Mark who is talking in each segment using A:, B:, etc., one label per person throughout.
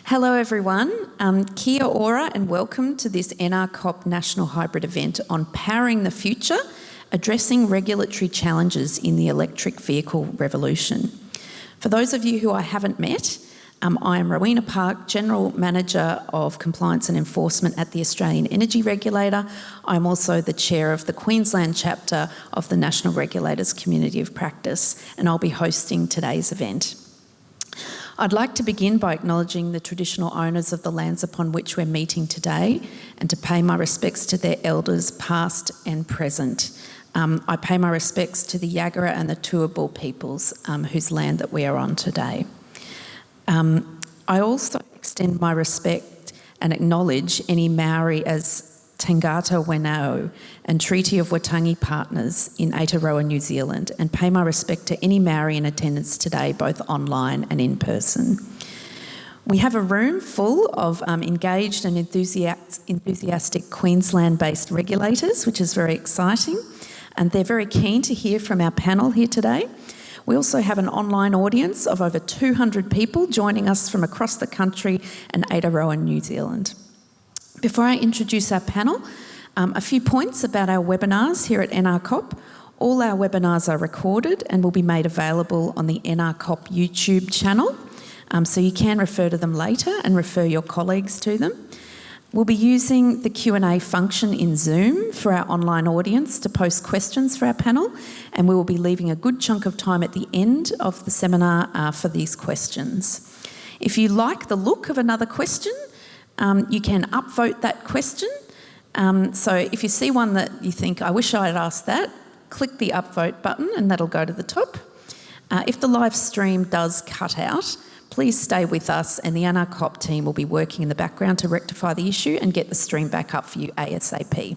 A: Hello everyone, kia ora and welcome to this NRCOP National Hybrid event on Powering the Future, Addressing Regulatory Challenges in the Electric Vehicle Revolution. For those of you who I haven't met, I am Rowena Park, General Manager of Compliance and Enforcement at the Australian Energy Regulator. I'm also the Chair of the Queensland chapter of the National Regulators Community of Practice, and I'll be hosting today's event. I'd like to begin by acknowledging the traditional owners of the lands upon which we're meeting today and to pay my respects to their elders past and present. I pay my respects to the Yagara and the Turrbal peoples whose land that we are on today. I also extend my respect and acknowledge any Maori as Tangata Wenao and Treaty of Waitangi partners in Aotearoa, New Zealand, and pay my respect to any Maori in attendance today, both online and in person. We have a room full of engaged and enthusiastic Queensland-based regulators, which is very exciting, and they're very keen to hear from our panel here today. We also have an online audience of over 200 people joining us from across the country and Aotearoa, New Zealand. Before I introduce our panel, a few points about our webinars here at NRCOP. All our webinars are recorded and will be made available on the NRCOP YouTube channel, so you can refer to them later and refer your colleagues to them. We'll be using the Q&A function in Zoom for our online audience to post questions for our panel, and we will be leaving a good chunk of time at the end of the seminar for these questions. If you like the look of another question, you can upvote that question. So if you see one that you think, I wish I had asked that, click the upvote button and that'll go to the top. If the live stream does cut out, please stay with us and the NRCOP team will be working in the background to rectify the issue and get the stream back up for you ASAP.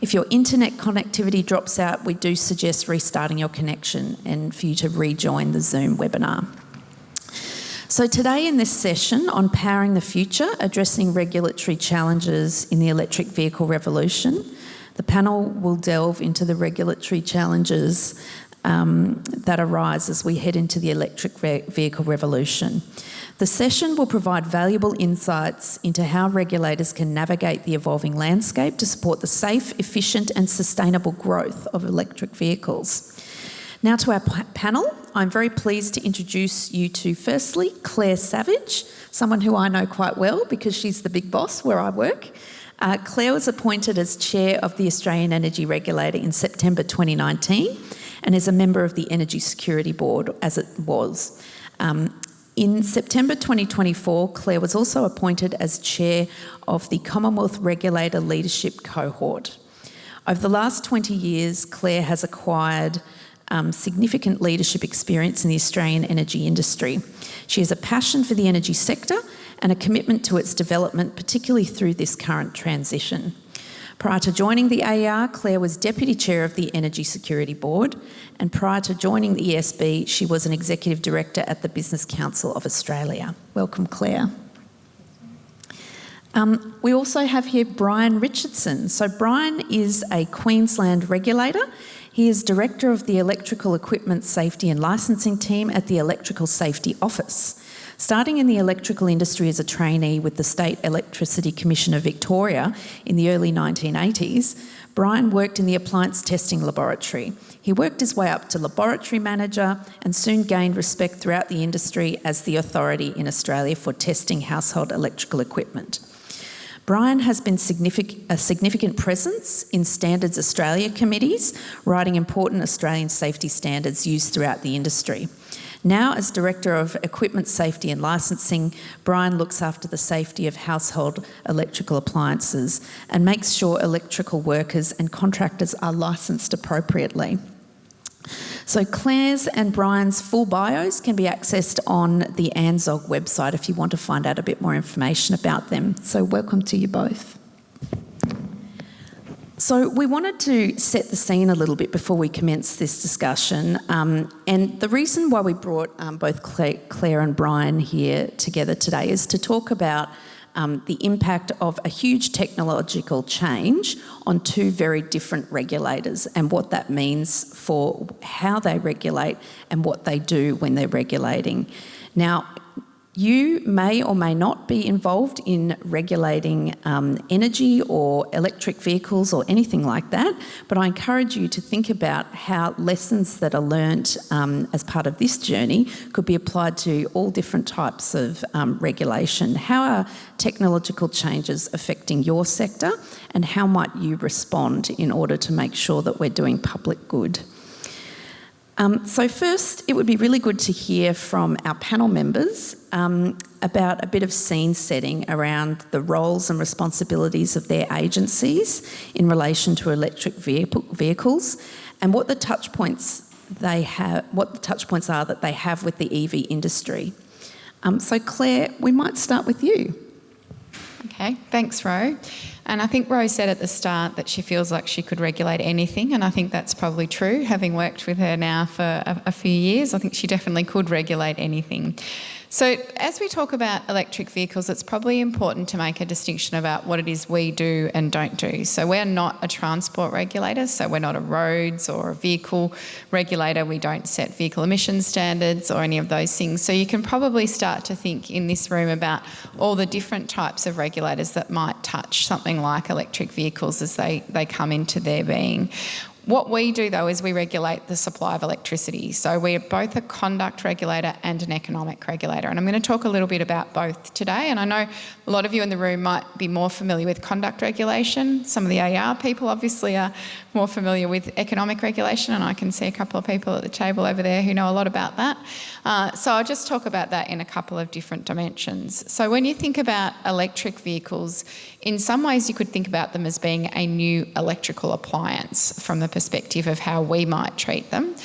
A: If your internet connectivity drops out, we do suggest restarting your connection and for you to rejoin the Zoom webinar. So today in this session on Powering the Future, Addressing Regulatory Challenges in the Electric Vehicle Revolution, the panel will delve into the regulatory challenges that arise as we head into the electric vehicle revolution. The session will provide valuable insights into how regulators can navigate the evolving landscape to support the safe, efficient and sustainable growth of electric vehicles. Now to our panel, I'm very pleased to introduce you to, firstly, Clare Savage, someone who I know quite well because she's the big boss where I work. Clare was appointed as Chair of the Australian Energy Regulator in September 2019 and is a member of the Energy Security Board as it was. In September 2024, Clare was also appointed as Chair of the Commonwealth Regulator Leadership Cohort. Over the last 20 years, Clare has acquired significant leadership experience in the Australian energy industry. She has a passion for the energy sector and a commitment to its development, particularly through this current transition. Prior to joining the AER, Clare was Deputy Chair of the Energy Security Board, and prior to joining the ESB, she was an Executive Director at the Business Council of Australia. Welcome, Clare. We also have here Brian Richardson. So Brian is a Queensland regulator. He is Director of the Electrical Equipment Safety and Licensing Team at the Electrical Safety Office. Starting in the electrical industry as a trainee with the State Electricity Commission of Victoria in the early 1980s, Brian worked in the Appliance Testing Laboratory. He worked his way up to Laboratory Manager and soon gained respect throughout the industry as the authority in Australia for testing household electrical equipment. Brian has been a significant presence in Standards Australia committees, writing important Australian safety standards used throughout the industry. Now, as Director of Equipment Safety and Licensing, Brian looks after the safety of household electrical appliances and makes sure electrical workers and contractors are licensed appropriately. So Clare's and Brian's full bios can be accessed on the ANZOG website if you want to find out a bit more information about them. So welcome to you both. So we wanted to set the scene a little bit before we commence this discussion, and the reason why we brought both Clare and Brian here together today is to talk about the impact of a huge technological change on two very different regulators and what that means for how they regulate and what they do when they're regulating. Now, You may or may not be involved in regulating energy or electric vehicles or anything like that, but I encourage you to think about how lessons that are learnt as part of this journey could be applied to all different types of regulation. How are technological changes affecting your sector, and how might you respond in order to make sure that we're doing public good? So first, it would be really good to hear from our panel members about a bit of scene setting around the roles and responsibilities of their agencies in relation to electric vehicles, and what the touch points are that they have with the EV industry. So Clare, we might start with you.
B: Okay, thanks, Ro. And I think Ro said at the start that she feels like she could regulate anything, and I think that's probably true. Having worked with her now for a few years, I think she definitely could regulate anything. So as we talk about electric vehicles, it's probably important to make a distinction about what it is we do and don't do. So we're not a transport regulator, so we're not a roads or a vehicle regulator. We don't set vehicle emission standards or any of those things. So you can probably start to think in this room about all the different types of regulators that might touch something like electric vehicles as they come into their being. What we do, though, is we regulate the supply of electricity. So we're both a conduct regulator and an economic regulator. And I'm going to talk a little bit about both today. And I know a lot of you in the room might be more familiar with conduct regulation. Some of the AR people obviously are more familiar with economic regulation, and I can see a couple of people at the table over there who know a lot about that. So I'll just talk about that in a couple of different dimensions. So when you think about electric vehicles, in some ways you could think about them as being a new electrical appliance from the perspective of how we might treat them.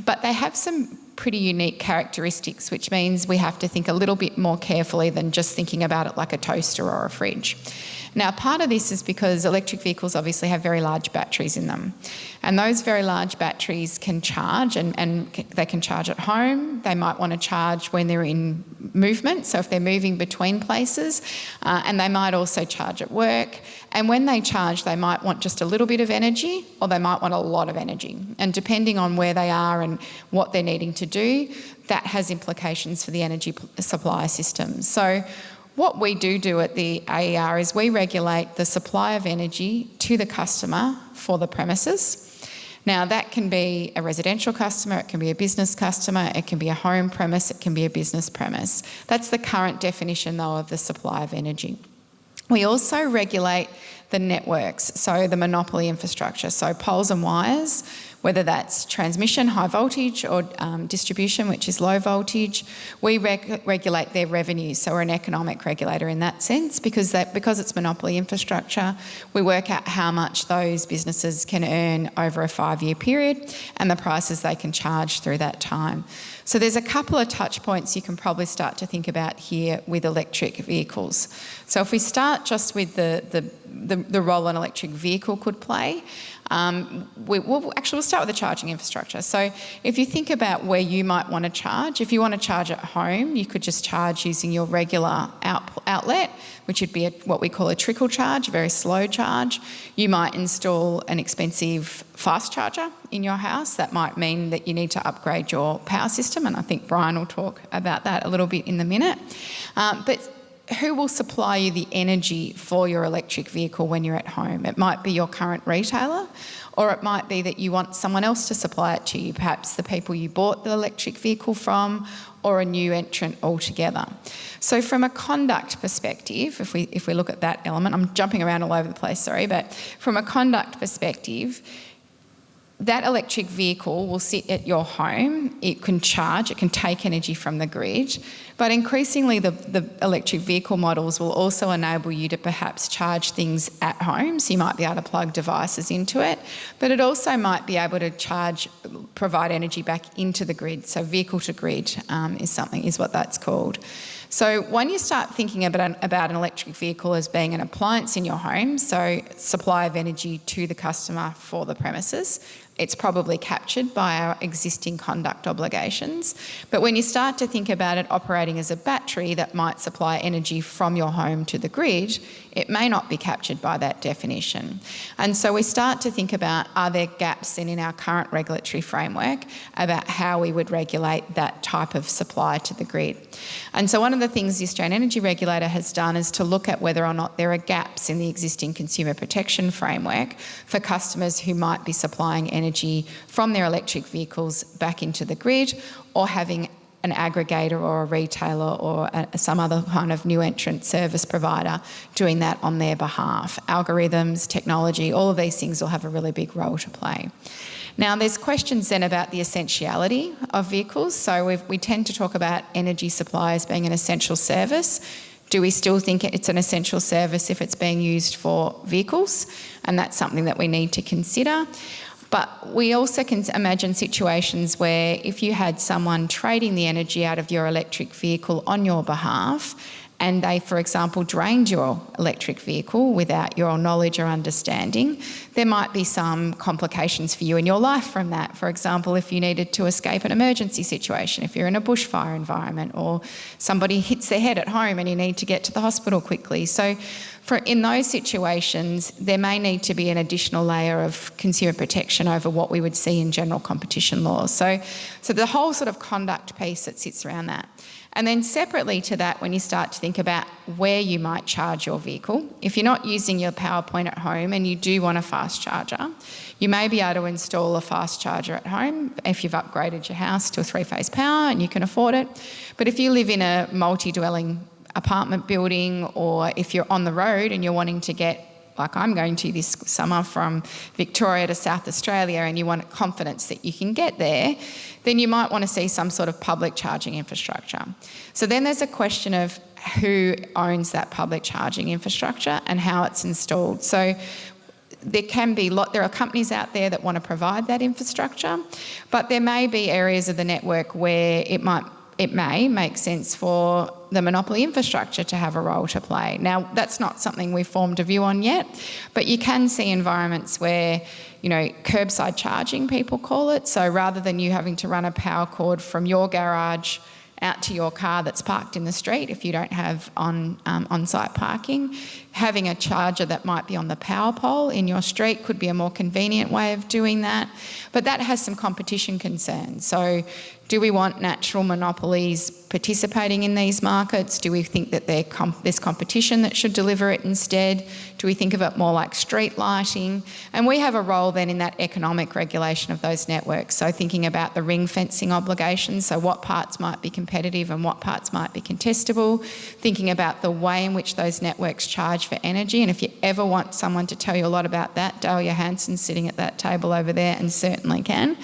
B: But they have some pretty unique characteristics, which means we have to think a little bit more carefully than just thinking about it like a toaster or a fridge. Now, part of this is because electric vehicles obviously have very large batteries in them. And those very large batteries can charge, and they can charge at home. They might want to charge when they're in movement, so if they're moving between places, and they might also charge at work. And when they charge, they might want just a little bit of energy, or they might want a lot of energy. And depending on where they are and what they're needing to do, that has implications for the energy supply system. So what we do at the AER is we regulate the supply of energy to the customer for the premises. Now, that can be a residential customer, it can be a business customer, it can be a home premise, it can be a business premise. That's the current definition, though, of the supply of energy. We also regulate the networks, so the monopoly infrastructure, so poles and wires, whether that's transmission, high voltage, or distribution, which is low voltage. We regulate their revenue, so we're an economic regulator in that sense, because it's monopoly infrastructure, we work out how much those businesses can earn over a 5-year period and the prices they can charge through that time. So there's a couple of touch points you can probably start to think about here with electric vehicles. So if we start just with the role an electric vehicle could play, we'll start with the charging infrastructure. So if you think about where you might want to charge, if you want to charge at home, you could just charge using your regular outlet, which would be what we call a trickle charge, a very slow charge. You might install an expensive fast charger in your house. That might mean that you need to upgrade your power system, and I think Brian will talk about that a little bit in a minute. But who will supply you the energy for your electric vehicle when you're at home? It might be your current retailer, or it might be that you want someone else to supply it to you, perhaps the people you bought the electric vehicle from, or a new entrant altogether. So from a conduct perspective, if we look at that element, I'm jumping around all over the place, sorry, but from a conduct perspective, that electric vehicle will sit at your home, it can charge, it can take energy from the grid, but increasingly the electric vehicle models will also enable you to perhaps charge things at home, so you might be able to plug devices into it, but it also might be able to provide energy back into the grid, so vehicle to grid is what that's called. So when you start thinking about an electric vehicle as being an appliance in your home, so supply of energy to the customer for the premises, it's probably captured by our existing conduct obligations. But when you start to think about it operating as a battery that might supply energy from your home to the grid, it may not be captured by that definition. And so we start to think about, are there gaps in our current regulatory framework about how we would regulate that type of supply to the grid? And so one of the things the Australian Energy Regulator has done is to look at whether or not there are gaps in the existing consumer protection framework for customers who might be supplying energy from their electric vehicles back into the grid, or having an aggregator or a retailer or some other kind of new entrant service provider doing that on their behalf. Algorithms, technology, all of these things will have a really big role to play. Now, there's questions then about the essentiality of vehicles. So we tend to talk about energy supply as being an essential service. Do we still think it's an essential service if it's being used for vehicles? And that's something that we need to consider. But we also can imagine situations where if you had someone trading the energy out of your electric vehicle on your behalf, and they, for example, drained your electric vehicle without your knowledge or understanding, there might be some complications for you in your life from that. For example, if you needed to escape an emergency situation, if you're in a bushfire environment, or somebody hits their head at home and you need to get to the hospital quickly. So in those situations, there may need to be an additional layer of consumer protection over what we would see in general competition laws. So the whole sort of conduct piece that sits around that. And then separately to that, when you start to think about where you might charge your vehicle, if you're not using your power point at home and you do want a fast charger, you may be able to install a fast charger at home if you've upgraded your house to a 3-phase power and you can afford it. But if you live in a multi-dwelling apartment building, or if you're on the road and you're wanting to get, like I'm going to this summer, from Victoria to South Australia, and you want confidence that you can get there, then you might want to see some sort of public charging infrastructure. So then there's a question of who owns that public charging infrastructure and how it's installed. So there are companies out there that want to provide that infrastructure, but there may be areas of the network where it may make sense for the monopoly infrastructure to have a role to play. Now, that's not something we've formed a view on yet, but you can see environments where, curbside charging, people call it. So rather than you having to run a power cord from your garage out to your car that's parked in the street, if you don't have on-site parking, having a charger that might be on the power pole in your street could be a more convenient way of doing that. But that has some competition concerns. So do we want natural monopolies participating in these markets? Do we think that there's competition that should deliver it instead? Do we think of it more like street lighting? And we have a role then in that economic regulation of those networks. So thinking about the ring fencing obligations, so what parts might be competitive and what parts might be contestable, thinking about the way in which those networks charge for energy. And if you ever want someone to tell you a lot about that, Dale Johansson's sitting at that table over there and certainly can.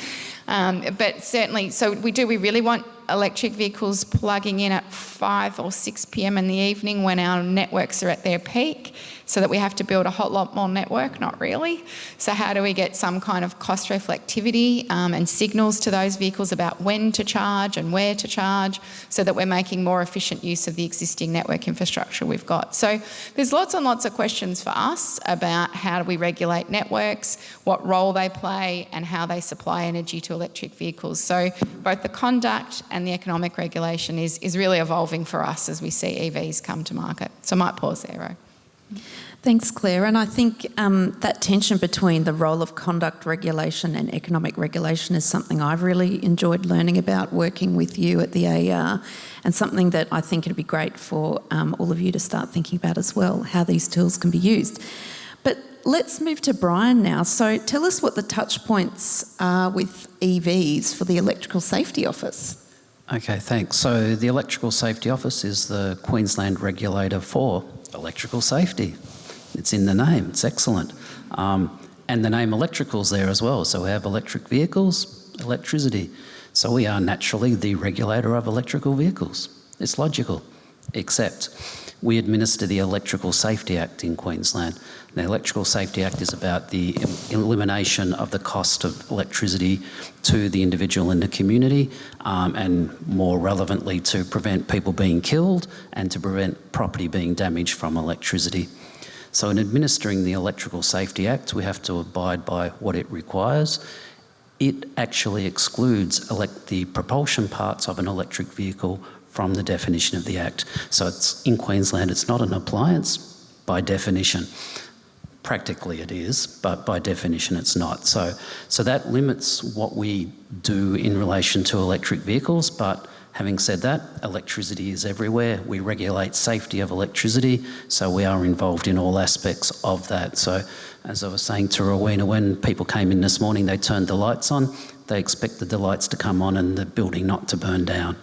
B: But certainly, so we really want electric vehicles plugging in at 5 or 6 p.m. in the evening when our networks are at their peak, so that we have to build a whole lot more network? Not really. So how do we get some kind of cost reflectivity and signals to those vehicles about when to charge and where to charge, so that we're making more efficient use of the existing network infrastructure we've got? So there's lots and lots of questions for us about how do we regulate networks, what role they play, and how they supply energy to electric vehicles. So both the conduct and the economic regulation is really evolving for us as we see EVs come to market. So I might pause there, Ro.
A: Thanks, Claire. And I think that tension between the role of conduct regulation and economic regulation is something I've really enjoyed learning about working with you at the AER, and something that I think it'd be great for all of you to start thinking about as well, how these tools can be used. But let's move to Brian now. So tell us what the touch points are with EVs for the Electrical Safety Office.
C: Okay, thanks. So the Electrical Safety Office is the Queensland regulator for electrical safety. It's in the name, it's excellent. And the name electrical's there as well. So we have electric vehicles, electricity. So we are naturally the regulator of electrical vehicles. It's logical, except we administer the Electrical Safety Act in Queensland. The Electrical Safety Act is about the elimination of the cost of electricity to the individual in the community, and more relevantly to prevent people being killed and to prevent property being damaged from electricity. So in administering the Electrical Safety Act, we have to abide by what it requires, it actually excludes the propulsion parts of an electric vehicle from the definition of the Act. So it's in Queensland, it's not an appliance by definition. Practically it is, but by definition it's not. So that limits what we do in relation to electric vehicles, but having said that, electricity is everywhere. We regulate safety of electricity, so we are involved in all aspects of that. So as I was saying to Rowena, when people came in this morning, they turned the lights on, they expected the lights to come on and the building not to burn down.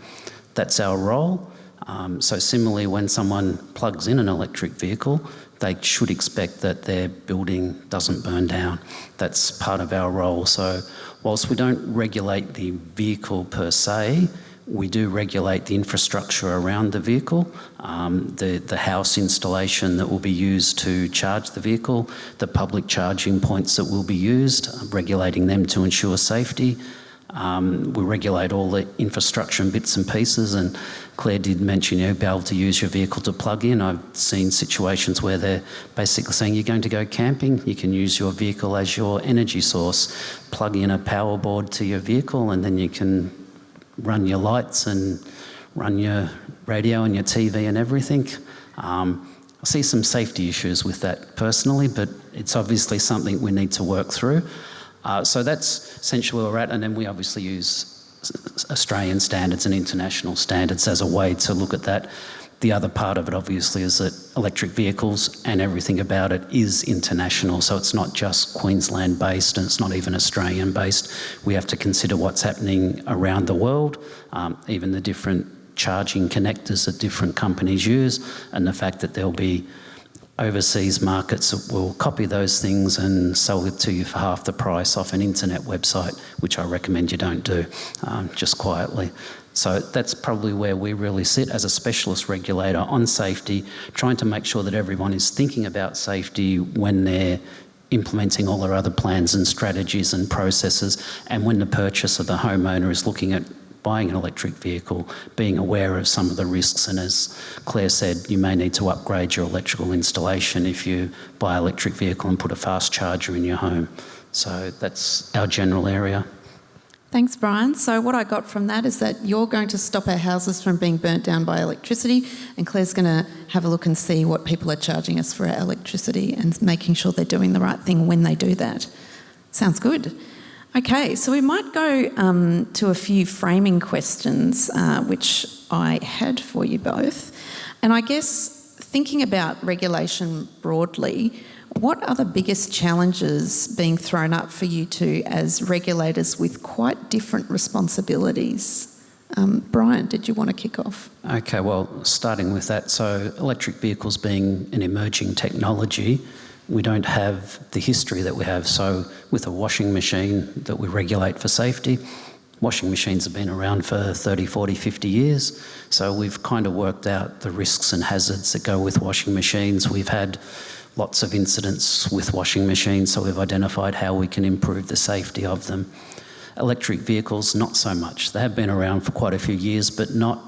C: That's our role. So similarly, when someone plugs in an electric vehicle, they should expect that their building doesn't burn down. That's part of our role. So whilst we don't regulate the vehicle per se, we do regulate the infrastructure around the vehicle, the house installation that will be used to charge the vehicle, the public charging points that will be used, regulating them to ensure safety. We regulate all the infrastructure and bits and pieces, and Claire did mention be able to use your vehicle to plug in. I've seen situations where they're basically saying you're going to go camping, you can use your vehicle as your energy source, plug in a power board to your vehicle, and then you can run your lights and run your radio and your TV and everything. I see some safety issues with that personally, but it's obviously something we need to work through. So that's essentially where we're at, and then we obviously use Australian standards and international standards as a way to look at that. The other part of it obviously is that electric vehicles and everything about it is international, so it's not just Queensland based and it's not even Australian based. We have to consider what's happening around the world, even the different charging connectors that different companies use, and the fact that there'll be overseas markets that will copy those things and sell it to you for half the price off an internet website, which I recommend you don't do, just quietly. So that's probably where we really sit as a specialist regulator on safety, trying to make sure that everyone is thinking about safety when they're implementing all their other plans and strategies and processes, and when the purchaser, the homeowner, is looking at buying an electric vehicle, being aware of some of the risks. And as Claire said, you may need to upgrade your electrical installation if you buy an electric vehicle and put a fast charger in your home. So that's our general area.
A: Thanks, Brian. So what I got from that is that you're going to stop our houses from being burnt down by electricity, and Claire's going to have a look and see what people are charging us for our electricity and making sure they're doing the right thing when they do that. Sounds good. Okay, so we might go to a few framing questions, which I had for you both. And I guess thinking about regulation broadly, what are the biggest challenges being thrown up for you two as regulators with quite different responsibilities? Brian, did you want to kick off? Okay,
C: well, starting with that, so electric vehicles being an emerging technology, we don't have the history that we have. So with a washing machine that we regulate for safety, washing machines have been around for 30, 40, 50 years. So we've kind of worked out the risks and hazards that go with washing machines. We've had lots of incidents with washing machines, so we've identified how we can improve the safety of them. Electric vehicles, not so much. They have been around for quite a few years, but not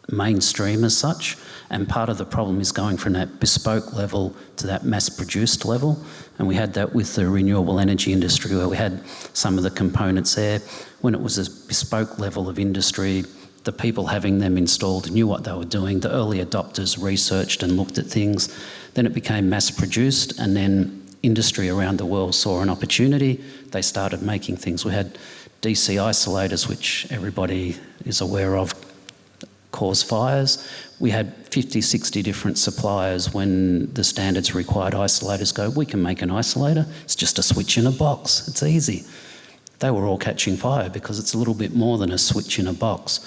C: mainstream as such. And part of the problem is going from that bespoke level to that mass-produced level. And we had that with the renewable energy industry, where we had some of the components there. When it was a bespoke level of industry, the people having them installed knew what they were doing. The early adopters researched and looked at things. Then it became mass-produced, and then industry around the world saw an opportunity. They started making things. We had DC isolators, which everybody is aware of, cause fires. We had 50, 60 different suppliers. When the standards required isolators go, we can make an isolator. It's just a switch in a box. It's easy. They were all catching fire because it's a little bit more than a switch in a box.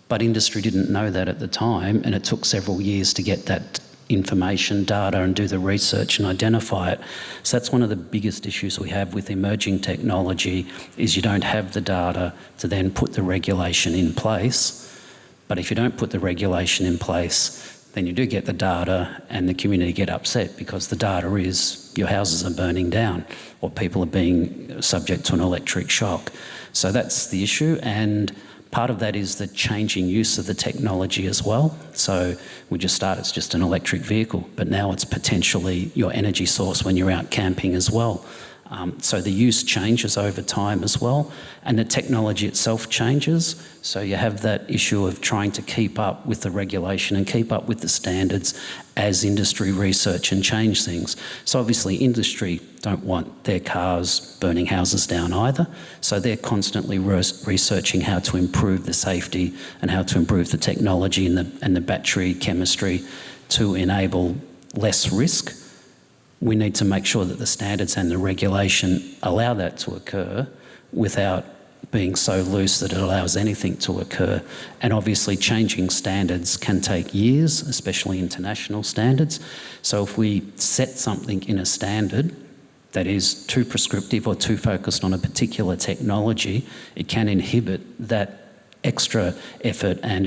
C: But industry didn't know that at the time, and it took several years to get that information, data, and do the research and identify it. So that's one of the biggest issues we have with emerging technology, is you don't have the data to then put the regulation in place. But if you don't put the regulation in place, then you do get the data and the community get upset, because the data is your houses are burning down or people are being subject to an electric shock. So that's the issue, and part of that is the changing use of the technology as well. So we just started, it's just an electric vehicle, but now it's potentially your energy source when you're out camping as well. So the use changes over time as well, and the technology itself changes. So you have that issue of trying to keep up with the regulation and keep up with the standards as industry research and change things. So obviously industry don't want their cars burning houses down either. So they're constantly researching how to improve the safety and how to improve the technology and the battery chemistry to enable less risk. We need to make sure that the standards and the regulation allow that to occur without being so loose that it allows anything to occur. And obviously changing standards can take years, especially international standards. So if we set something in a standard that is too prescriptive or too focused on a particular technology, it can inhibit that extra effort and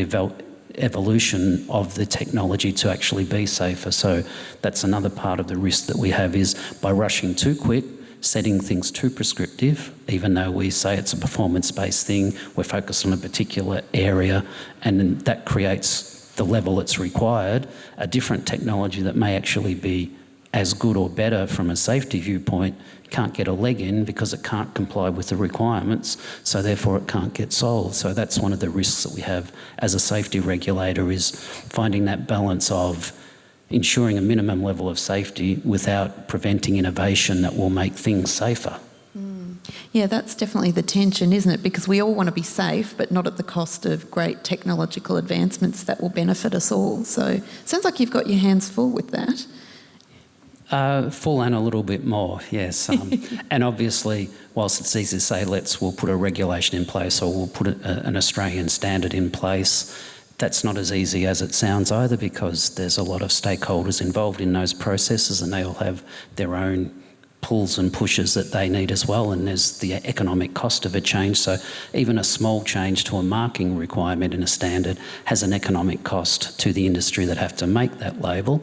C: evolution of the technology to actually be safer. So that's another part of the risk that we have, is by rushing too quick, setting things too prescriptive, even though we say it's a performance-based thing, we're focused on a particular area, and then that creates the level that's required, a different technology that may actually be as good or better from a safety viewpoint can't get a leg in because it can't comply with the requirements, so therefore it can't get sold. So that's one of the risks that we have as a safety regulator, is finding that balance of ensuring a minimum level of safety without preventing innovation that will make things safer.
A: Yeah, that's definitely the tension, isn't it? Because we all want to be safe, but not at the cost of great technological advancements that will benefit us all. So it sounds like you've got your hands full with that.
C: Full and a little bit more, yes. And obviously, whilst it's easy to say, we'll put a regulation in place or we'll put an Australian standard in place, that's not as easy as it sounds either, because there's a lot of stakeholders involved in those processes and they all have their own pulls and pushes that they need as well, and there's the economic cost of a change. So even a small change to a marking requirement in a standard has an economic cost to the industry that have to make that label.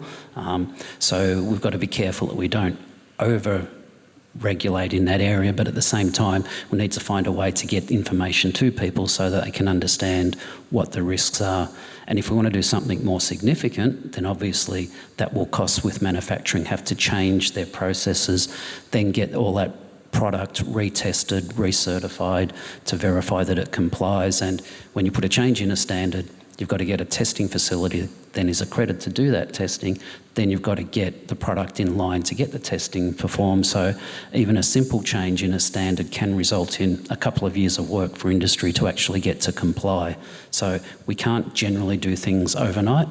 C: So we've got to be careful that we don't over-regulate in that area, but at the same time we need to find a way to get information to people so that they can understand what the risks are. And if we want to do something more significant, then obviously that will cost with manufacturing, have to change their processes, then get all that product retested, recertified to verify that it complies. And when you put a change in a standard, you've got to get a testing facility that then is accredited to do that testing. Then you've got to get the product in line to get the testing performed. So even a simple change in a standard can result in a couple of years of work for industry to actually get to comply. So we can't generally do things overnight.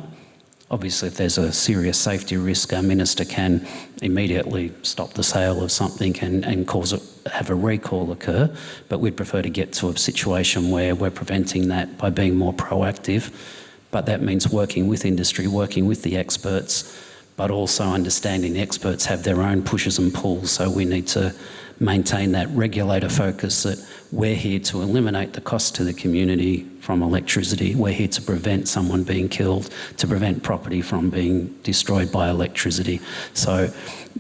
C: Obviously, if there's a serious safety risk, our minister can immediately stop the sale of something and have a recall occur, but we'd prefer to get to a situation where we're preventing that by being more proactive. But that means working with industry, working with the experts, but also understanding the experts have their own pushes and pulls. So we need to maintain that regulator focus that we're here to eliminate the cost to the community from electricity. We're here to prevent someone being killed, to prevent property from being destroyed by electricity. So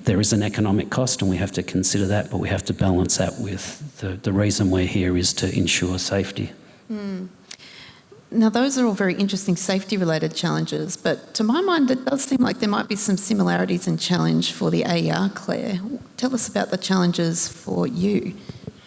C: there is an economic cost and we have to consider that, but we have to balance that with the reason we're here is to ensure safety.
A: Now, those are all very interesting safety-related challenges, but to my mind, it does seem like there might be some similarities in challenge for the AER, Clare. Tell us about the challenges for you.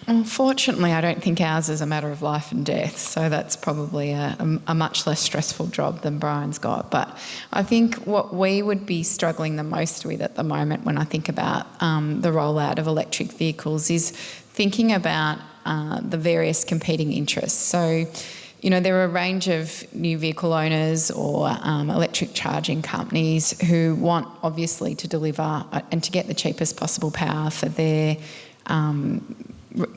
B: Unfortunately, I don't think ours is a matter of life and death, so that's probably a much less stressful job than Brian's got. But I think what we would be struggling the most with at the moment when I think about the rollout of electric vehicles is thinking about the various competing interests. So, you know, there are a range of new vehicle owners or electric charging companies who want, obviously, to deliver and to get the cheapest possible power for their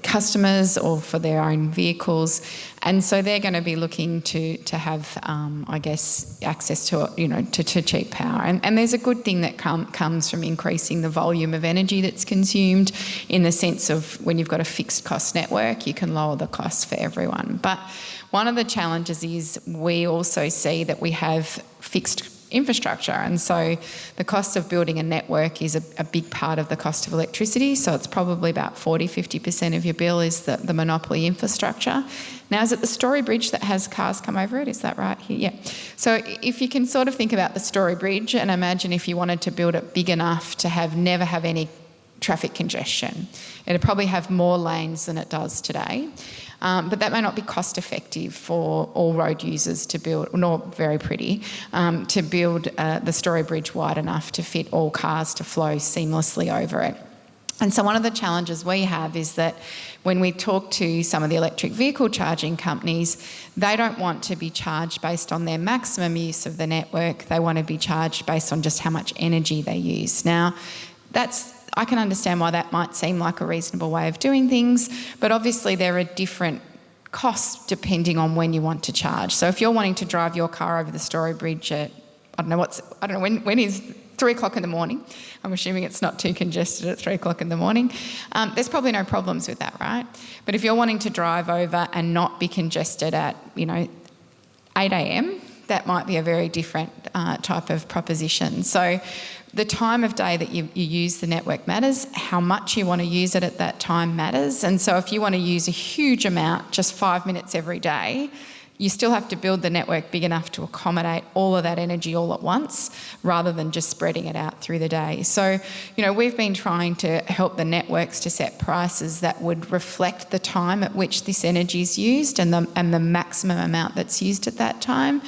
B: customers or for their own vehicles. And so they're going to be looking to have, I guess, access to, you know, to cheap power. And there's a good thing that comes from increasing the volume of energy that's consumed, in the sense of when you've got a fixed cost network, you can lower the cost for everyone. But one of the challenges is we also see that we have fixed infrastructure, and so the cost of building a network is a big part of the cost of electricity. So it's probably about 40-50% of your bill is the monopoly infrastructure. Now, is it the Story Bridge that has cars come over it? Is that right here? Yeah. So if you can sort of think about the Story Bridge and imagine if you wanted to build it big enough to never have any traffic congestion. It'd probably have more lanes than it does today. But that may not be cost effective for all road users to build, nor very pretty, to build the Story Bridge wide enough to fit all cars to flow seamlessly over it. And so one of the challenges we have is that when we talk to some of the electric vehicle charging companies, they don't want to be charged based on their maximum use of the network. They want to be charged based on just how much energy they use. Now, I can understand why that might seem like a reasonable way of doing things, but obviously there are different costs depending on when you want to charge. So if you're wanting to drive your car over the Story Bridge at, when is 3 o'clock in the morning, I'm assuming it's not too congested at 3 o'clock in the morning, there's probably no problems with that, right? But if you're wanting to drive over and not be congested at, 8 a.m, that might be a very different type of proposition. So the time of day that you use the network matters, how much you want to use it at that time matters. And so if you want to use a huge amount, just 5 minutes every day, you still have to build the network big enough to accommodate all of that energy all at once, rather than just spreading it out through the day. So, we've been trying to help the networks to set prices that would reflect the time at which this energy is used and the maximum amount that's used at that time.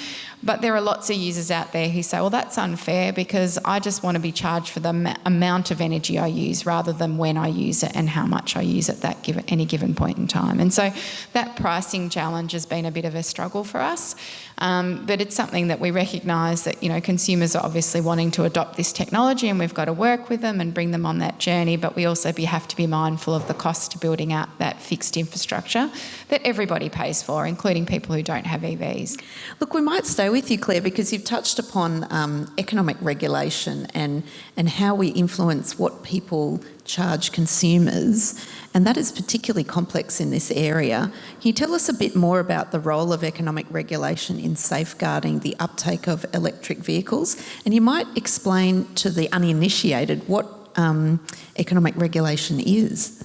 B: But there are lots of users out there who say, well, that's unfair because I just want to be charged for the amount of energy I use rather than when I use it and how much I use at any given point in time. And so that pricing challenge has been a bit of a struggle for us. But it's something that we recognise that, consumers are obviously wanting to adopt this technology and we've got to work with them and bring them on that journey. But we also have to be mindful of the cost to building out that fixed infrastructure that everybody pays for, including people who don't have EVs.
A: Look, we might stay with you, Claire, because you've touched upon economic regulation and how we influence what people charge consumers, and that is particularly complex in this area. Can you tell us a bit more about the role of economic regulation in safeguarding the uptake of electric vehicles? And you might explain to the uninitiated what economic regulation is.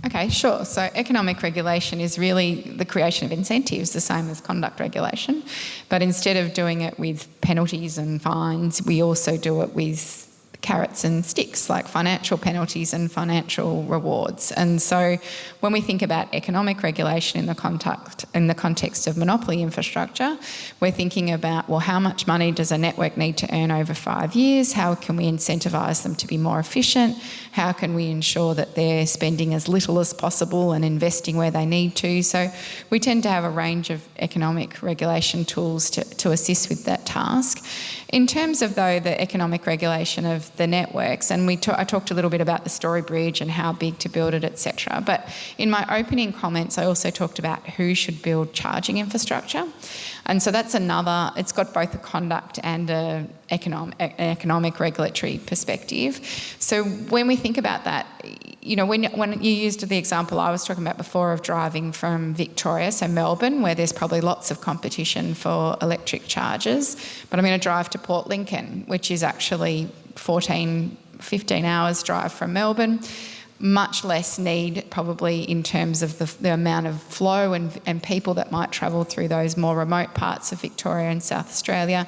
B: Okay, sure. So economic regulation is really the creation of incentives, the same as conduct regulation. But instead of doing it with penalties and fines, we also do it with carrots and sticks, like financial penalties and financial rewards. And so when we think about economic regulation in the context of monopoly infrastructure, we're thinking about, well, how much money does a network need to earn over 5 years? How can we incentivise them to be more efficient? How can we ensure that they're spending as little as possible and investing where they need to? So we tend to have a range of economic regulation tools to assist with that task. In terms of, though, the economic regulation of the networks, and I talked a little bit about the Story Bridge and how big to build it, etc. But in my opening comments, I also talked about who should build charging infrastructure. And so that's it's got both a conduct and an economic regulatory perspective. So when we think about that, when you used the example I was talking about before of driving from Victoria, so Melbourne, where there's probably lots of competition for electric chargers, but I'm going to drive to Port Lincoln, which is actually 15 hours drive from Melbourne. Much less need probably in terms of the amount of flow and people that might travel through those more remote parts of Victoria and South Australia.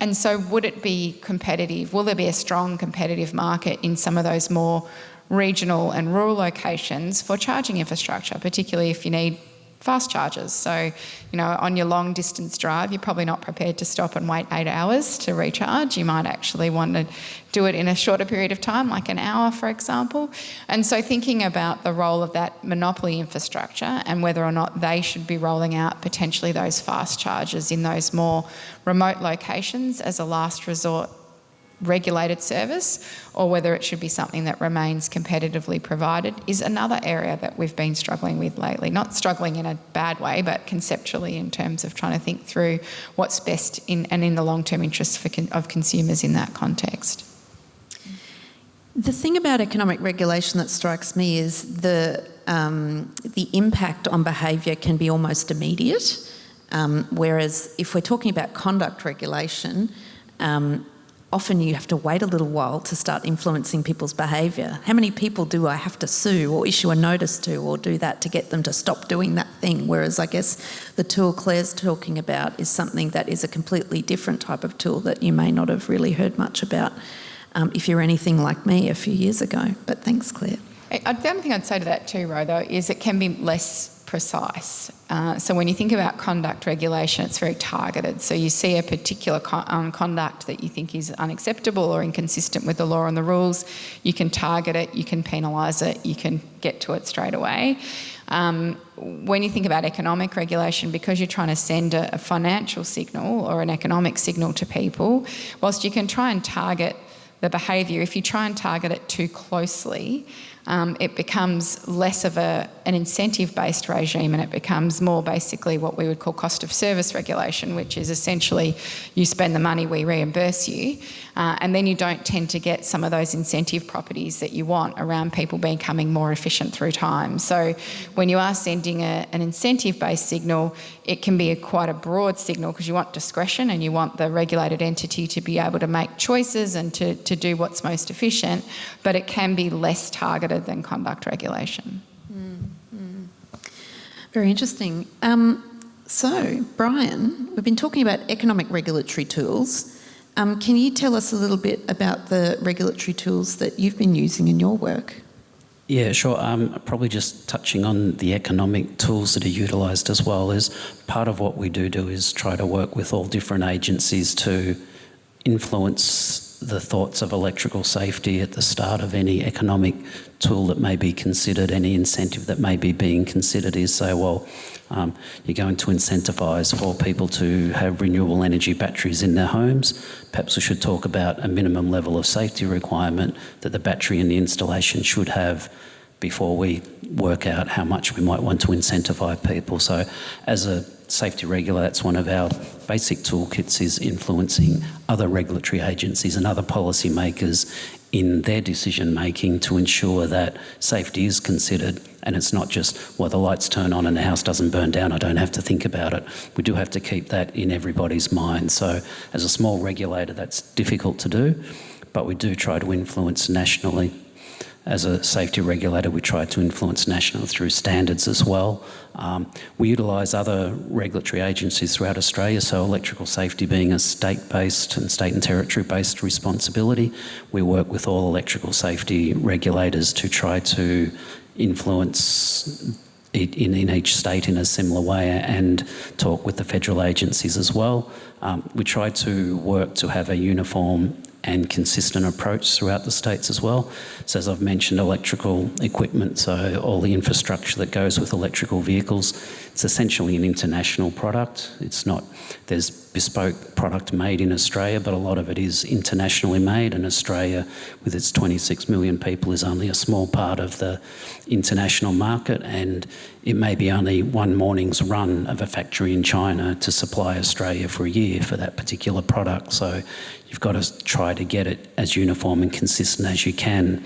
B: And so would it be competitive? Will there be a strong competitive market in some of those more regional and rural locations for charging infrastructure, particularly if you need fast chargers? So, on your long distance drive, you're probably not prepared to stop and wait 8 hours to recharge. You might actually want to do it in a shorter period of time, like an hour, for example. And so thinking about the role of that monopoly infrastructure and whether or not they should be rolling out potentially those fast chargers in those more remote locations as a last resort regulated service, or whether it should be something that remains competitively provided, is another area that we've been struggling with lately. Not struggling in a bad way, but conceptually in terms of trying to think through what's best in the long-term interests of consumers in that context.
A: The thing about economic regulation that strikes me is the impact on behaviour can be almost immediate, whereas if we're talking about conduct regulation, often you have to wait a little while to start influencing people's behaviour. How many people do I have to sue or issue a notice to or do that to get them to stop doing that thing? Whereas I guess the tool Claire's talking about is something that is a completely different type of tool that you may not have really heard much about. if you're anything like me a few years ago. But thanks, Claire.
B: The only thing I'd say to that too, Ro, though, is it can be less precise. So when you think about conduct regulation, it's very targeted. So you see a particular conduct that you think is unacceptable or inconsistent with the law and the rules, you can target it, you can penalise it, you can get to it straight away. When you think about economic regulation, because you're trying to send a financial signal or an economic signal to people, whilst you can try and target the behaviour, if you try and target it too closely, it becomes less of an incentive-based regime, and it becomes more basically what we would call cost of service regulation, which is essentially you spend the money, we reimburse you, and then you don't tend to get some of those incentive properties that you want around people becoming more efficient through time. So when you are sending an incentive-based signal, it can be quite a broad signal because you want discretion and you want the regulated entity to be able to make choices and to do what's most efficient, but it can be less targeted than conduct regulation.
A: Very interesting. So, Brian, we've been talking about economic regulatory tools. Can you tell us a little bit about the regulatory tools that you've been using in your work?
C: Yeah, sure. Probably just touching on the economic tools that are utilised as well. Is part of what we do is try to work with all different agencies to influence the thoughts of electrical safety at the start of any economic tool that may be considered, any incentive that may be being considered is say, well, you're going to incentivise for people to have renewable energy batteries in their homes. Perhaps we should talk about a minimum level of safety requirement that the battery and the installation should have before we work out how much we might want to incentivise people. So as a safety regulator, that's one of our basic toolkits, is influencing other regulatory agencies and other policymakers in their decision making to ensure that safety is considered, and it's not just, well, the lights turn on and the house doesn't burn down, I don't have to think about it. We do have to keep that in everybody's mind. So as a small regulator, that's difficult to do, but we do try to influence nationally. As a safety regulator, we try to influence nationally through standards as well. We utilise other regulatory agencies throughout Australia, so electrical safety being a state-based and state and territory-based responsibility. We work with all electrical safety regulators to try to influence it in each state in a similar way and talk with the federal agencies as well. We try to work to have a uniform and consistent approach throughout the states as well. So as I've mentioned, electrical equipment, so all the infrastructure that goes with electrical vehicles, it's essentially an international product. It's not, there's bespoke product made in Australia, but a lot of it is internationally made, and Australia, with its 26 million people, is only a small part of the international market, and it may be only one morning's run of a factory in China to supply Australia for a year for that particular product. So you've got to try to get it as uniform and consistent as you can.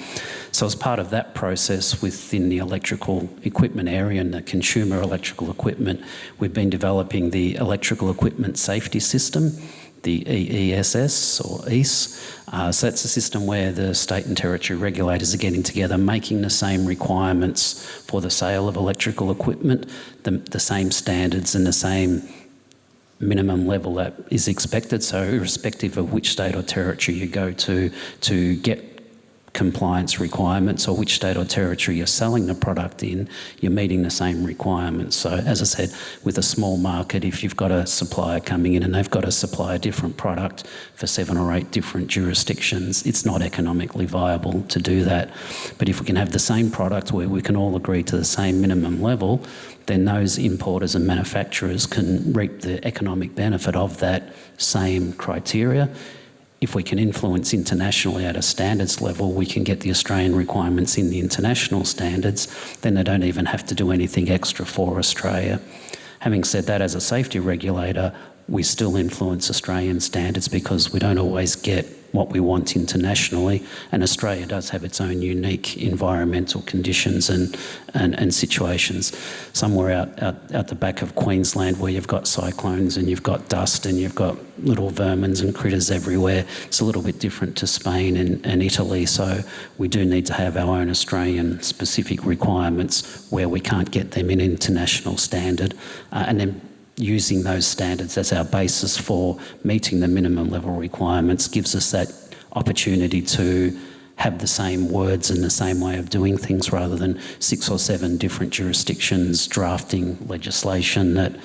C: So as part of that process within the electrical equipment area and the consumer electrical equipment, we've been developing the electrical equipment safety system, the EESS or EASE. So that's a system where the state and territory regulators are getting together, making the same requirements for the sale of electrical equipment, the same standards and the same minimum level that is expected. So irrespective of which state or territory you go to get compliance requirements, or which state or territory you're selling the product in, you're meeting the same requirements. So as I said, with a small market, if you've got a supplier coming in and they've got to supply a different product for 7 or 8 different jurisdictions, it's not economically viable to do that. But if we can have the same product where we can all agree to the same minimum level, then those importers and manufacturers can reap the economic benefit of that same criteria. If we can influence internationally at a standards level, we can get the Australian requirements in the international standards, then they don't even have to do anything extra for Australia. Having said that, as a safety regulator, we still influence Australian standards because we don't always get what we want internationally, and Australia does have its own unique environmental conditions and situations. Somewhere out the back of Queensland, where you've got cyclones and you've got dust and you've got little vermins and critters everywhere, it's a little bit different to Spain and Italy, so we do need to have our own Australian specific requirements where we can't get them in international standard, and then using those standards as our basis for meeting the minimum level requirements gives us that opportunity to have the same words and the same way of doing things rather than 6 or 7 different jurisdictions drafting legislation that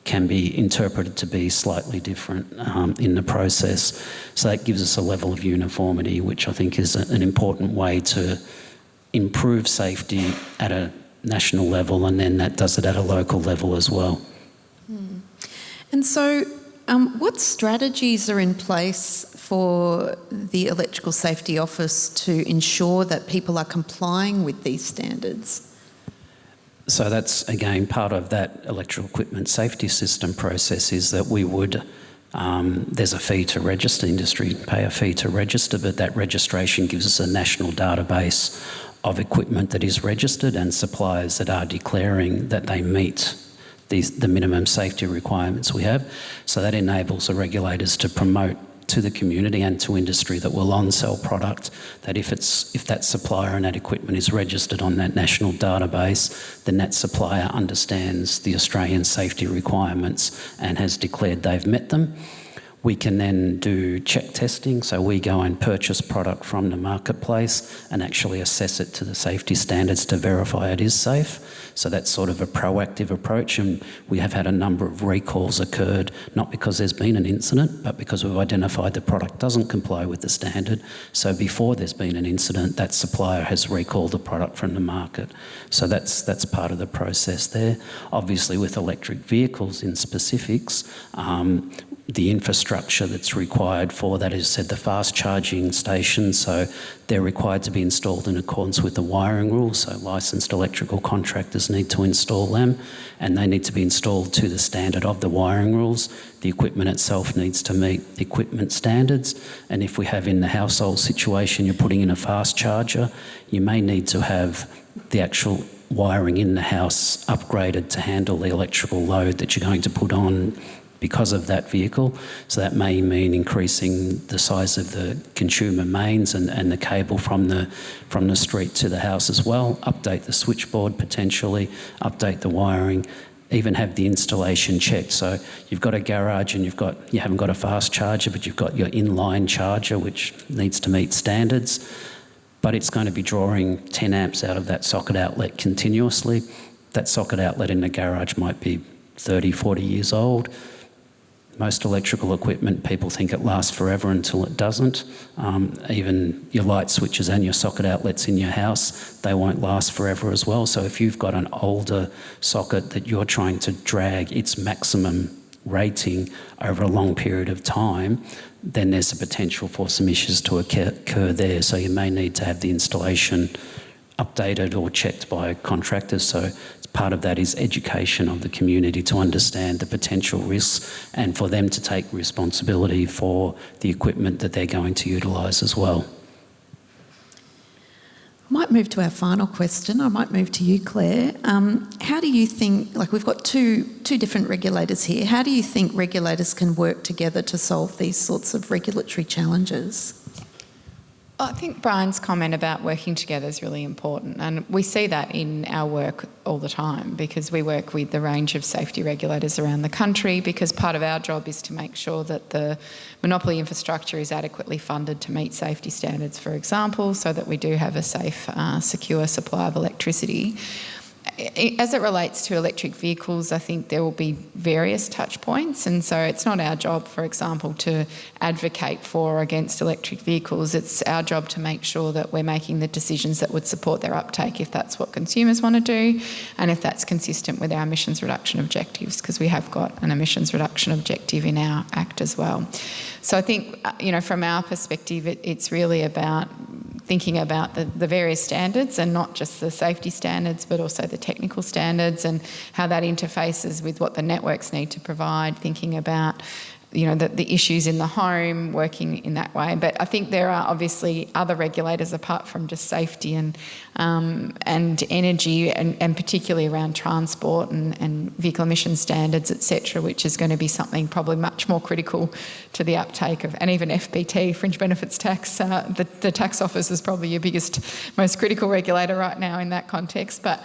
C: can be interpreted to be slightly different in the process. So that gives us a level of uniformity, which I think is an important way to improve safety at a national level, and then that does it at a local level as well.
A: And so what strategies are in place for the Electrical Safety Office to ensure that people are complying with these standards?
C: So that's, again, part of that electrical equipment safety system process is that we would, there's a fee to register, industry pay a fee to register, but that registration gives us a national database of equipment that is registered and suppliers that are declaring that they meet the minimum safety requirements we have. So that enables the regulators to promote to the community and to industry that will on-sell product, that if that supplier and that equipment is registered on that national database, then that supplier understands the Australian safety requirements and has declared they've met them. We can then do check testing, so we go and purchase product from the marketplace and actually assess it to the safety standards to verify it is safe. So that's sort of a proactive approach, and we have had a number of recalls occurred, not because there's been an incident, but because we've identified the product doesn't comply with the standard. So before there's been an incident, that supplier has recalled the product from the market. So that's part of the process there. Obviously with electric vehicles in specifics, the infrastructure that's required for that is said the fast charging stations, so they're required to be installed in accordance with the wiring rules, so licensed electrical contractors need to install them and they need to be installed to the standard of the wiring rules. The equipment itself needs to meet the equipment standards, and if we have in the household situation you're putting in a fast charger, you may need to have the actual wiring in the house upgraded to handle the electrical load that you're going to put on because of that vehicle. So that may mean increasing the size of the consumer mains and the cable from the street to the house as well, update the switchboard potentially, update the wiring, even have the installation checked. So you've got a garage and you haven't got a fast charger, but you've got your inline charger which needs to meet standards, but it's going to be drawing 10 amps out of that socket outlet continuously. That socket outlet in the garage might be 30, 40 years old. Most electrical equipment, people think it lasts forever until it doesn't. Even your light switches and your socket outlets in your house, they won't last forever as well. So if you've got an older socket that you're trying to drag its maximum rating over a long period of time, then there's a potential for some issues to occur there. So you may need to have the installation updated or checked by contractors. So part of that is education of the community to understand the potential risks and for them to take responsibility for the equipment that they're going to utilise as well.
A: I might move to our final question. I might move to you, Clare. How do you think, like we've got two different regulators here, how do you think regulators can work together to solve these sorts of regulatory challenges?
B: I think Brian's comment about working together is really important, and we see that in our work all the time because we work with the range of safety regulators around the country, because part of our job is to make sure that the monopoly infrastructure is adequately funded to meet safety standards, for example, so that we do have a safe, secure supply of electricity. As it relates to electric vehicles, I think there will be various touch points, and so it's not our job, for example, to advocate for or against electric vehicles. It's our job to make sure that we're making the decisions that would support their uptake if that's what consumers want to do and if that's consistent with our emissions reduction objectives, because we have got an emissions reduction objective in our Act as well. So I think, from our perspective, it's really about thinking about the various standards and not just the safety standards but also the technical standards and how that interfaces with what the networks need to provide, thinking about the issues in the home, working in that way. But I think there are obviously other regulators apart from just safety and energy and particularly around transport and vehicle emission standards, etc., which is going to be something probably much more critical to the uptake of, and even FBT, fringe benefits tax. The tax office is probably your biggest, most critical regulator right now in that context. But,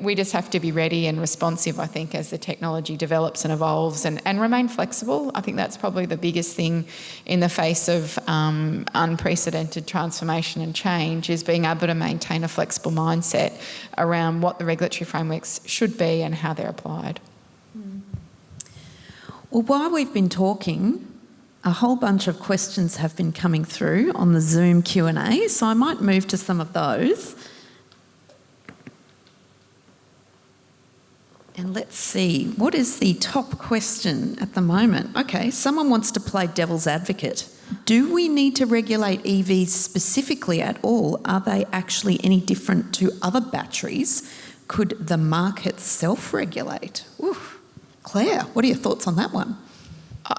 B: we just have to be ready and responsive, I think, as the technology develops and evolves and remain flexible flexible. I think that's probably the biggest thing in the face of unprecedented transformation and change, is being able to maintain a flexible mindset around what the regulatory frameworks should be and how they're applied.
A: Well, while we've been talking, a whole bunch of questions have been coming through on the Zoom Q&A, so I might move to some of those. And let's see, what is the top question at the moment? Okay, someone wants to play devil's advocate. Do we need to regulate EVs specifically at all? Are they actually any different to other batteries? Could the market self-regulate? Claire, what are your thoughts on that one?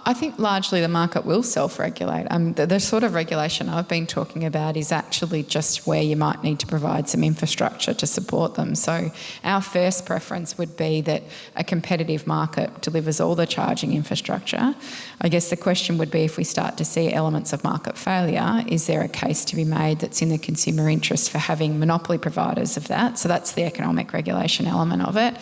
B: I think largely the market will self-regulate. The sort of regulation I've been talking about is actually just where you might need to provide some infrastructure to support them. So our first preference would be that a competitive market delivers all the charging infrastructure. I guess the question would be, if we start to see elements of market failure, is there a case to be made that's in the consumer interest for having monopoly providers of that? So that's the economic regulation element of it.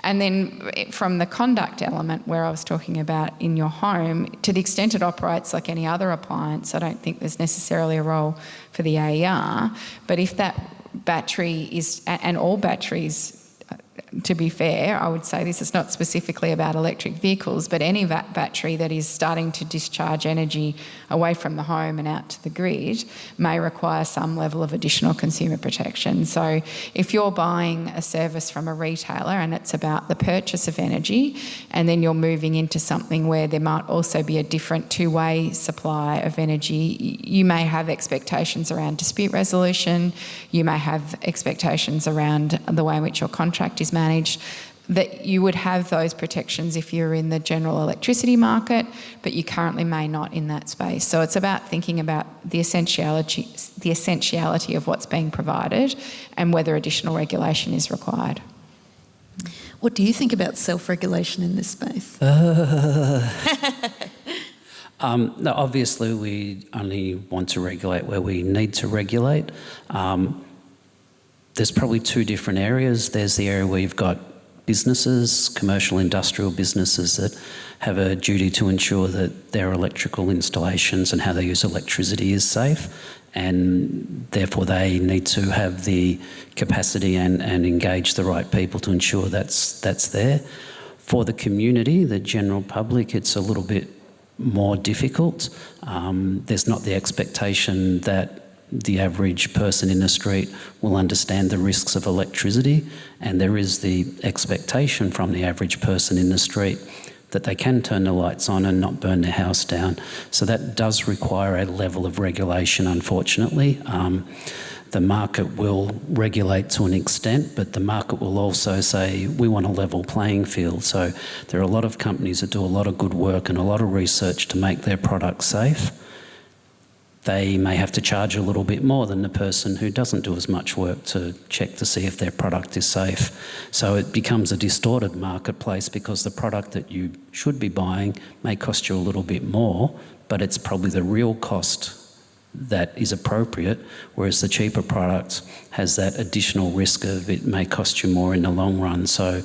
B: And then from the conduct element, where I was talking about in your home, to the extent it operates like any other appliance, I don't think there's necessarily a role for the AER. But if that battery is, and all batteries, to be fair, I would say this is not specifically about electric vehicles, but any battery that is starting to discharge energy away from the home and out to the grid may require some level of additional consumer protection. So if you're buying a service from a retailer and it's about the purchase of energy, and then you're moving into something where there might also be a different two-way supply of energy, you may have expectations around dispute resolution, you may have expectations around the way in which your contract is managed, that you would have those protections if you're in the general electricity market, but you currently may not in that space. So it's about thinking about the essentiality of what's being provided and whether additional regulation is required.
A: What do you think about self-regulation in this space?
C: No, obviously we only want to regulate where we need to regulate. There's probably two different areas. There's the area where you've got businesses, commercial industrial businesses, that have a duty to ensure that their electrical installations and how they use electricity is safe, and therefore they need to have the capacity and engage the right people to ensure that's there. For the community, the general public, it's a little bit more difficult. There's not the expectation that the average person in the street will understand the risks of electricity, and there is the expectation from the average person in the street that they can turn the lights on and not burn their house down. So that does require a level of regulation, unfortunately. The market will regulate to an extent, but the market will also say, we want a level playing field. So there are a lot of companies that do a lot of good work and a lot of research to make their products safe. They may have to charge a little bit more than the person who doesn't do as much work to check to see if their product is safe. So it becomes a distorted marketplace, because the product that you should be buying may cost you a little bit more, but it's probably the real cost that is appropriate, whereas the cheaper product has that additional risk of it may cost you more in the long run. So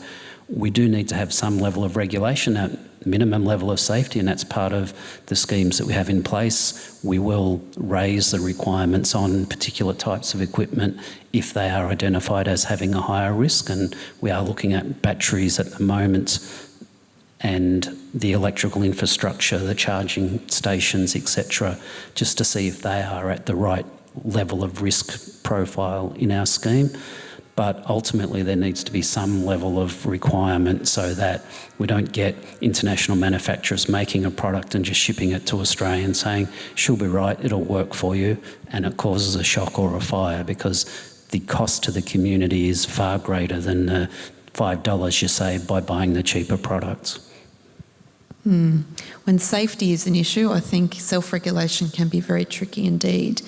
C: we do need to have some level of regulation, that minimum level of safety, and that's part of the schemes that we have in place. We will raise the requirements on particular types of equipment if they are identified as having a higher risk, and we are looking at batteries at the moment and the electrical infrastructure, the charging stations, etc., just to see if they are at the right level of risk profile in our scheme. But ultimately there needs to be some level of requirement so that we don't get international manufacturers making a product and just shipping it to Australia and saying, she'll be right, it'll work for you, and it causes a shock or a fire, because the cost to the community is far greater than the $5 you save by buying the cheaper products.
A: When safety is an issue, I think self-regulation can be very tricky indeed.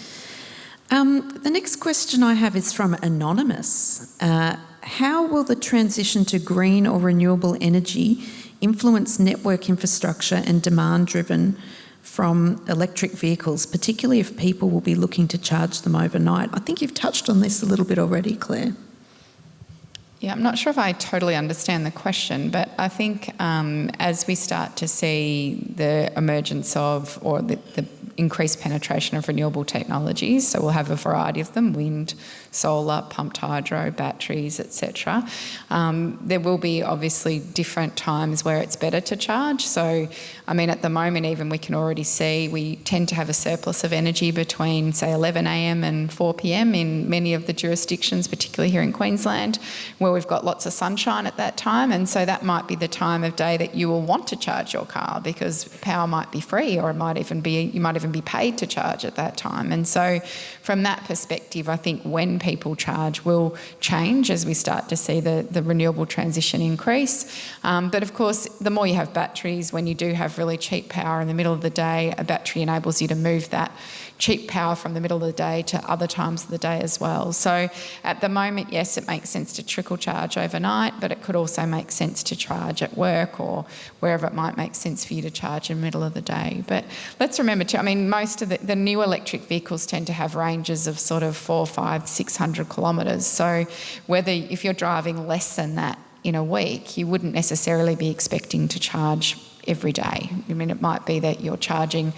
A: The next question I have is from Anonymous. How will the transition to green or renewable energy influence network infrastructure and demand driven from electric vehicles, particularly if people will be looking to charge them overnight? I think you've touched on this a little bit already, Claire.
B: Yeah, I'm not sure if I totally understand the question, but I think as we start to see the emergence of, or the increased penetration of renewable technologies, so we'll have a variety of them, wind, solar, pumped hydro, batteries, etc. There will be obviously different times where it's better to charge. So, I mean, at the moment even we can already see we tend to have a surplus of energy between, say, 11 a.m. and 4 p.m. in many of the jurisdictions, particularly here in Queensland, where we've got lots of sunshine at that time. And so that might be the time of day that you will want to charge your car because power might be free, or it might even be, you might even be paid to charge at that time. And so from that perspective, I think when people charge will change as we start to see the renewable transition increase. But of course, the more you have batteries, when you do have really cheap power in the middle of the day, a battery enables you to move that cheap power from the middle of the day to other times of the day as well. So at the moment, yes, it makes sense to trickle charge overnight, but it could also make sense to charge at work or wherever it might make sense for you to charge in the middle of the day. But let's remember too, I mean, most of the new electric vehicles tend to have ranges of sort of 400, 500, 600 kilometres. So if you're driving less than that in a week, you wouldn't necessarily be expecting to charge every day. I mean, it might be that you're charging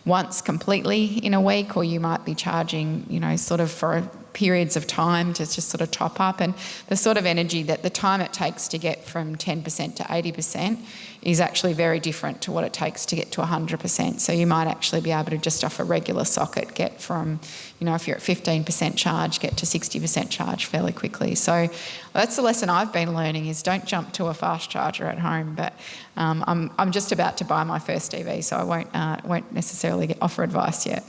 B: once completely in a week, or you might be charging, you know, sort of for periods of time to just sort of top up. And the sort of energy that the time it takes to get from 10% to 80% is actually very different to what it takes to get to 100%. So you might actually be able to just off a regular socket get from, you know, if you're at 15% charge, get to 60% charge fairly quickly. So that's the lesson I've been learning, is don't jump to a fast charger at home. But I'm just about to buy my first EV, so I won't necessarily offer advice yet.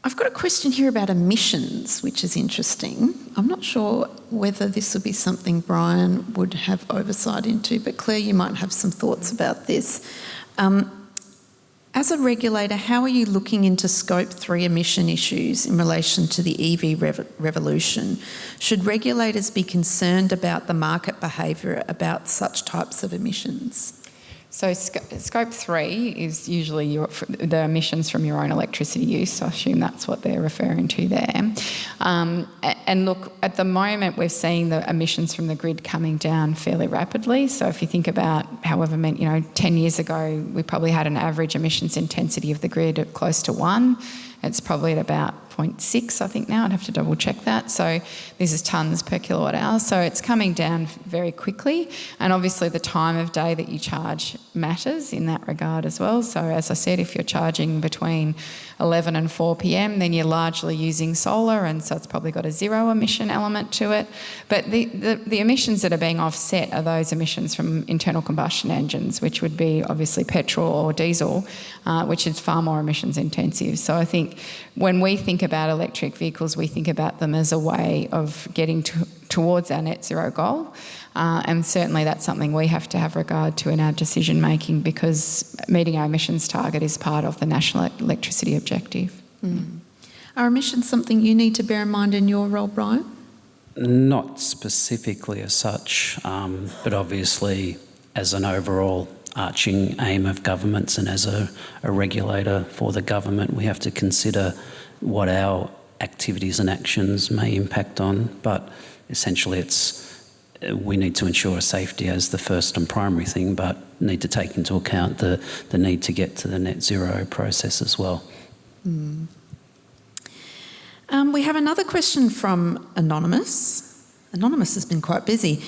A: I've got a question here about emissions, which is interesting. I'm not sure whether this would be something Brian would have oversight into, but Clare, you might have some thoughts about this. As a regulator, how are you looking into Scope 3 emission issues in relation to the EV revolution? Should regulators be concerned about the market behaviour about such types of emissions?
B: So Scope 3 is usually the emissions from your own electricity use, so I assume that's what they're referring to there. And look, at the moment we're seeing the emissions from the grid coming down fairly rapidly. So if you think about however many, 10 years ago we probably had an average emissions intensity of the grid at close to 1. It's probably at about 0.6, I think now. I'd have to double check that. So this is tonnes per kilowatt hour. So it's coming down very quickly. And obviously the time of day that you charge matters in that regard as well. So as I said, if you're charging between 11 and 4 p.m, then you're largely using solar, and so it's probably got a zero emission element to it. But the emissions that are being offset are those emissions from internal combustion engines, which would be obviously petrol or diesel, which is far more emissions intensive. So I think when we think about electric vehicles, we think about them as a way of getting towards our net zero goal. And certainly that's something we have to have regard to in our decision making, because meeting our emissions target is part of the national electricity objective.
A: Are emissions something you need to bear in mind in your role, Brian?
C: Not specifically as such, but obviously as an overall arching aim of governments and as a regulator for the government, we have to consider what our activities and actions may impact on. But essentially we need to ensure safety as the first and primary thing, but need to take into account the need to get to the net zero process as well.
A: We have another question from Anonymous. Anonymous has been quite busy.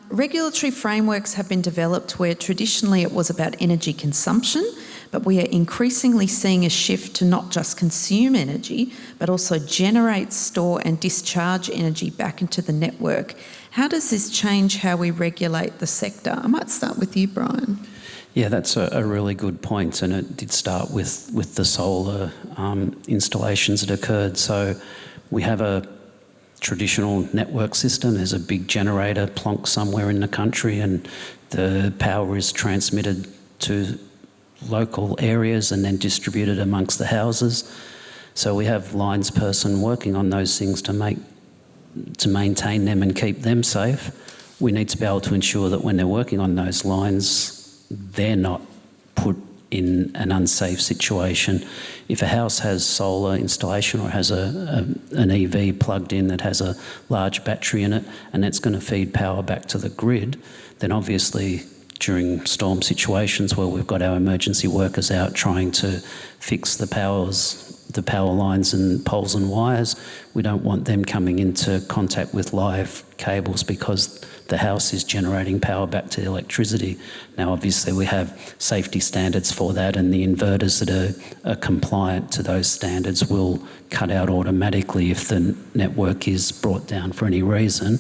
A: Regulatory frameworks have been developed where traditionally it was about energy consumption, but we are increasingly seeing a shift to not just consume energy, but also generate, store and discharge energy back into the network. How does this change how we regulate the sector? I might start with you, Brian.
C: Yeah, that's a really good point, and it did start with the solar installations that occurred. So we have a traditional network system. There's a big generator plonked somewhere in the country, and the power is transmitted to local areas and then distributed amongst the houses. So we have lines person working on those things to maintain them and keep them safe. We need to be able to ensure that when they're working on those lines, they're not put in an unsafe situation. If a house has solar installation or has an EV plugged in that has a large battery in it and it's going to feed power back to the grid, then obviously during storm situations where we've got our emergency workers out trying to fix the power lines and poles and wires, we don't want them coming into contact with live cables because the house is generating power back to electricity. Now, obviously, we have safety standards for that, and the inverters that are compliant to those standards will cut out automatically if the network is brought down for any reason.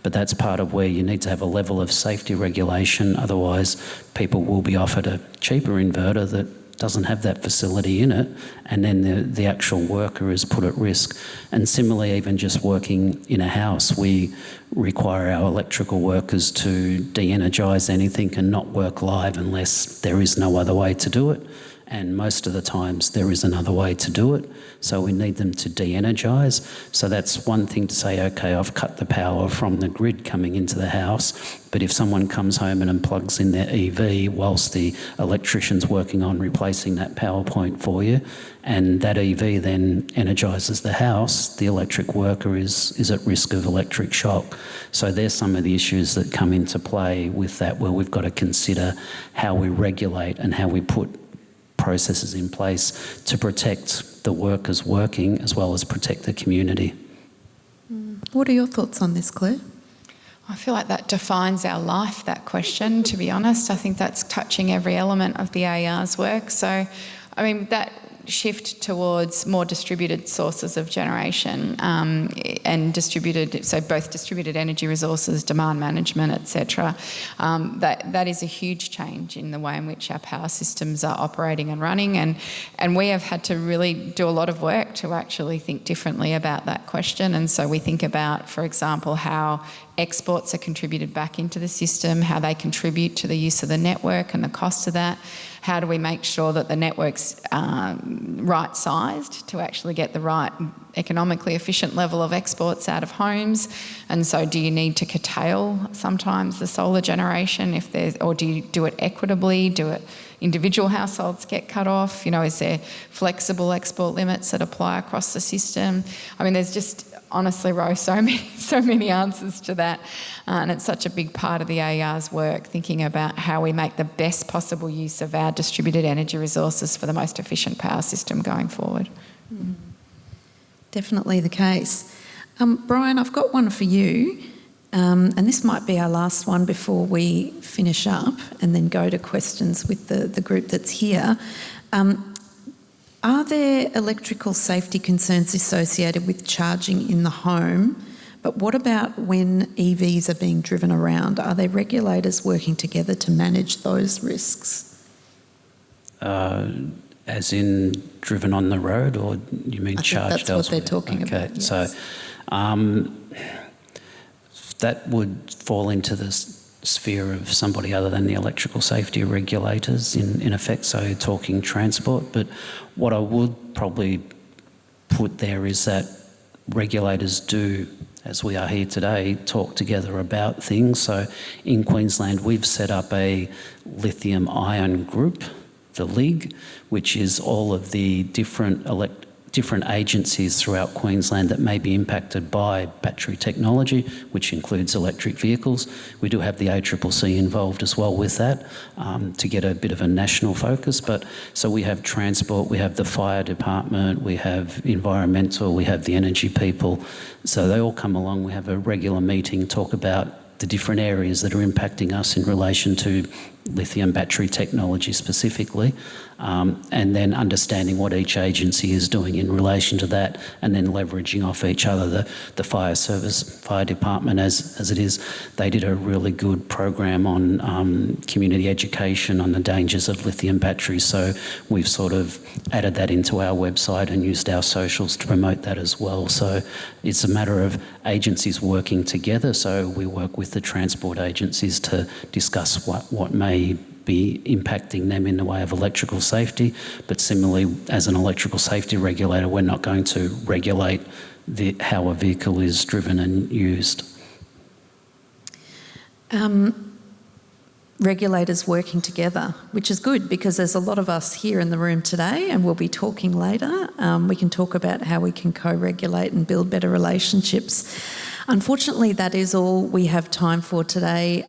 C: But that's part of where you need to have a level of safety regulation. Otherwise, people will be offered a cheaper inverter that doesn't have that facility in it, and then the actual worker is put at risk. And similarly, even just working in a house, we require our electrical workers to de-energise anything and not work live unless there is no other way to do it. And most of the times there is another way to do it. So we need them to de-energise. So that's one thing to say, okay, I've cut the power from the grid coming into the house, but if someone comes home and unplugs in their EV whilst the electrician's working on replacing that power point for you, and that EV then energises the house, the electric worker is at risk of electric shock. So there's some of the issues that come into play with that, where we've got to consider how we regulate and how we put processes in place to protect the workers working as well as protect the community.
A: What are your thoughts on this, Clare?
B: I feel like that defines our life, that question, to be honest. I think that's touching every element of the AER's work. So, I mean, that shift towards more distributed sources of generation and so both distributed energy resources, demand management, etc. That is a huge change in the way in which our power systems are operating and running, and we have had to really do a lot of work to actually think differently about that question. And so we think about, for example, how exports are contributed back into the system, how they contribute to the use of the network and the cost of that. How do we make sure that the network's right-sized to actually get the right economically efficient level of exports out of homes? And so do you need to curtail sometimes the solar generation or do you do it equitably? Do it individual households get cut off? You know, is there flexible export limits that apply across the system? I mean, there's just, honestly, Ro, so many answers to that. And it's such a big part of the AER's work, thinking about how we make the best possible use of our distributed energy resources for the most efficient power system going forward.
A: Definitely the case. Brian, I've got one for you, and this might be our last one before we finish up and then go to questions with the group that's here. Are there electrical safety concerns associated with charging in the home? But what about when EVs are being driven around? Are there regulators working together to manage those risks?
C: As in driven on the road, or you mean charged elsewhere?
A: That's what they're talking about. Yes.
C: So that would fall into the sphere of somebody other than the electrical safety regulators in effect, so talking transport. But what I would probably put there is that regulators do, as we are here today, talk together about things. So in Queensland, we've set up a lithium ion group, the LIG, which is all of the different agencies throughout Queensland that may be impacted by battery technology, which includes electric vehicles. We do have the ACCC involved as well with that to get a bit of a national focus. But so we have transport, we have the fire department, we have environmental, we have the energy people. So they all come along. We have a regular meeting, talk about the different areas that are impacting us in relation to lithium battery technology specifically, and then understanding what each agency is doing in relation to that, and then leveraging off each other. The fire department, as it is, they did a really good program on community education on the dangers of lithium batteries, so we've sort of added that into our website and used our socials to promote that as well. So it's a matter of agencies working together, so we work with the transport agencies to discuss what may be impacting them in the way of electrical safety. But similarly, as an electrical safety regulator, we're not going to regulate how a vehicle is driven and used.
A: regulators working together, which is good because there's a lot of us here in the room today, and we'll be talking later. We can talk about how we can co-regulate and build better relationships. Unfortunately, that is all we have time for today.